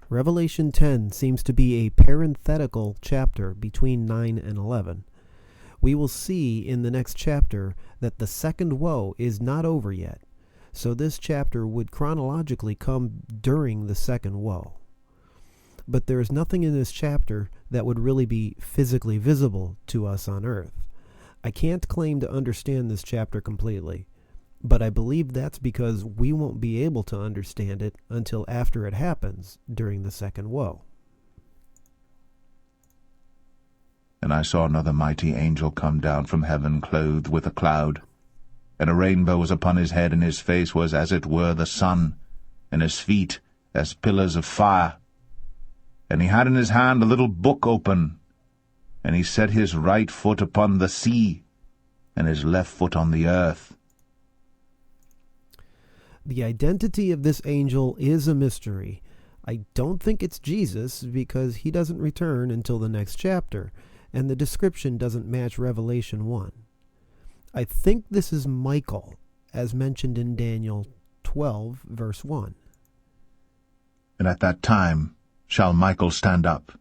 Revelation 10 seems to be a parenthetical chapter between 9 and 11. We will see in the next chapter that the second woe is not over yet, so this chapter would chronologically come during the second woe. But there is nothing in this chapter that would really be physically visible to us on earth. I can't claim to understand this chapter completely, but I believe that's because we won't be able to understand it until after it happens during the second woe. And I saw another mighty angel come down from heaven, clothed with a cloud. And a rainbow was upon his head, and his face was as it were the sun, and his feet as pillars of fire. And he had in his hand a little book open, and he set his right foot upon the sea, and his left foot on the earth. The identity of this angel is a mystery. I don't think it's Jesus, because he doesn't return until the next chapter, and the description doesn't match Revelation 1. I think this is Michael, as mentioned in Daniel 12, verse 1. And at that time shall Michael stand up,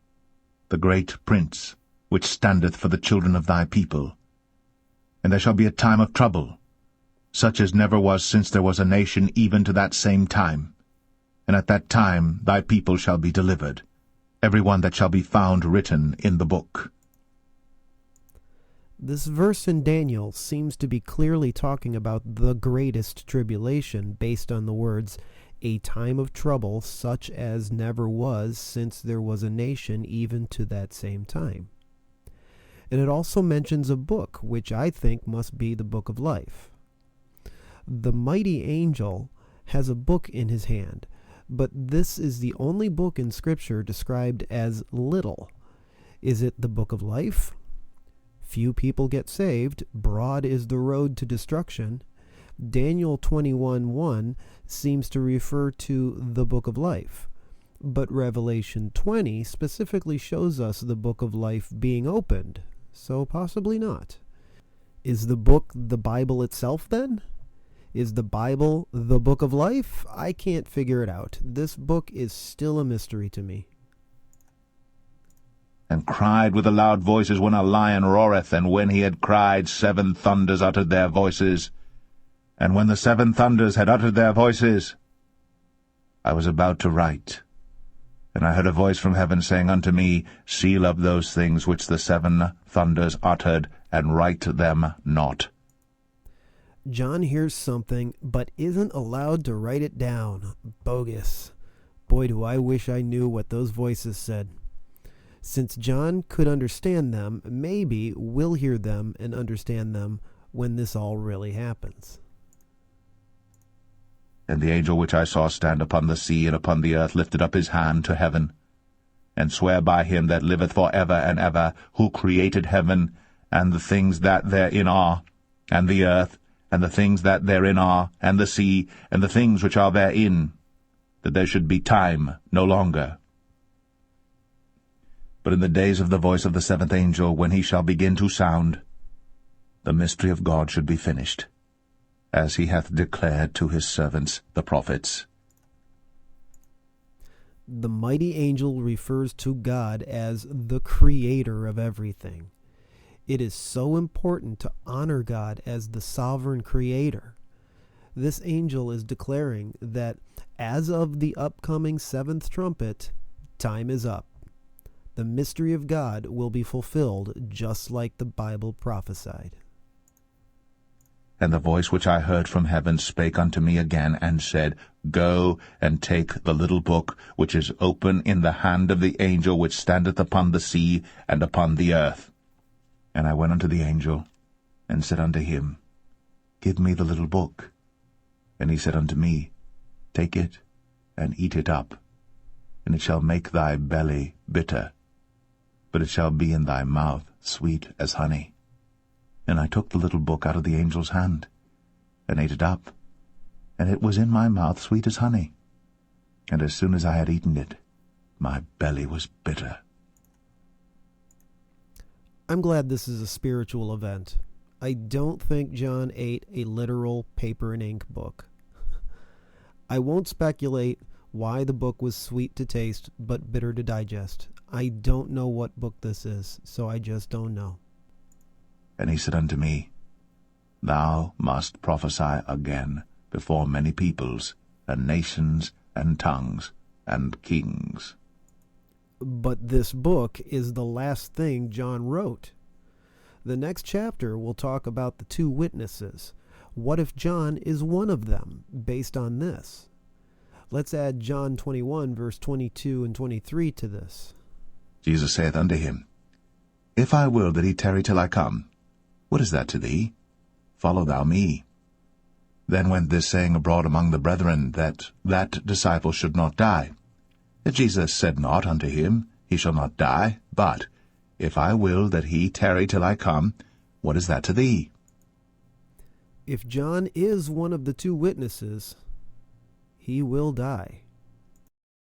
the great prince, which standeth for the children of thy people. And there shall be a time of trouble, such as never was since there was a nation even to that same time. And at that time thy people shall be delivered, every one that shall be found written in the book. This verse in Daniel seems to be clearly talking about the greatest tribulation based on the words, a time of trouble such as never was since there was a nation even to that same time. And it also mentions a book, which I think must be the book of life. The mighty angel has a book in his hand, but this is the only book in Scripture described as little. Is it the book of life? Few people get saved. Broad is the road to destruction. Daniel 21:1 seems to refer to the book of life, but Revelation 20 specifically shows us the book of life being opened, so possibly not. Is the book the Bible itself then? Is the Bible the book of life? I can't figure it out. This book is still a mystery to me. And cried with a loud voice as when a lion roareth, and when he had cried, 7 thunders uttered their voices. And when the 7 thunders had uttered their voices, I was about to write. And I heard a voice from heaven saying unto me, Seal up those things which the 7 thunders uttered, and write them not. John hears something, but isn't allowed to write it down. Bogus. Boy, do I wish I knew what those voices said. Since John could understand them, maybe we'll hear them and understand them when this all really happens. And the angel which I saw stand upon the sea and upon the earth lifted up his hand to heaven, and sware by him that liveth for ever and ever, who created heaven, and the things that therein are, and the earth, and the things that therein are, and the sea, and the things which are therein, that there should be time no longer. But in the days of the voice of the 7th angel, when he shall begin to sound, the mystery of God should be finished, as he hath declared to his servants the prophets. The mighty angel refers to God as the creator of everything. It is so important to honor God as the sovereign creator. This angel is declaring that as of the upcoming 7th trumpet, time is up. The mystery of God will be fulfilled just like the Bible prophesied. And the voice which I heard from heaven spake unto me again, and said, Go and take the little book which is open in the hand of the angel which standeth upon the sea and upon the earth. And I went unto the angel, and said unto him, Give me the little book. And he said unto me, Take it, and eat it up, and it shall make thy belly bitter, but it shall be in thy mouth sweet as honey. And I took the little book out of the angel's hand, and ate it up, and it was in my mouth sweet as honey. And as soon as I had eaten it, my belly was bitter. I'm glad this is a spiritual event. I don't think John ate a literal paper and ink book. I won't speculate why the book was sweet to taste but bitter to digest. I don't know what book this is, so I just don't know. And he said unto me, Thou must prophesy again before many peoples, and nations, and tongues, and kings. But this book is the last thing John wrote. The next chapter will talk about the two witnesses. What if John is one of them, based on this? Let's add John 21, verse 22 and 23 to this. Jesus saith unto him, If I will that he tarry till I come, what is that to thee? Follow thou me. Then went this saying abroad among the brethren, that that disciple should not die. Yet Jesus said not unto him, He shall not die, but, If I will that he tarry till I come, what is that to thee? If John is one of the two witnesses, he will die.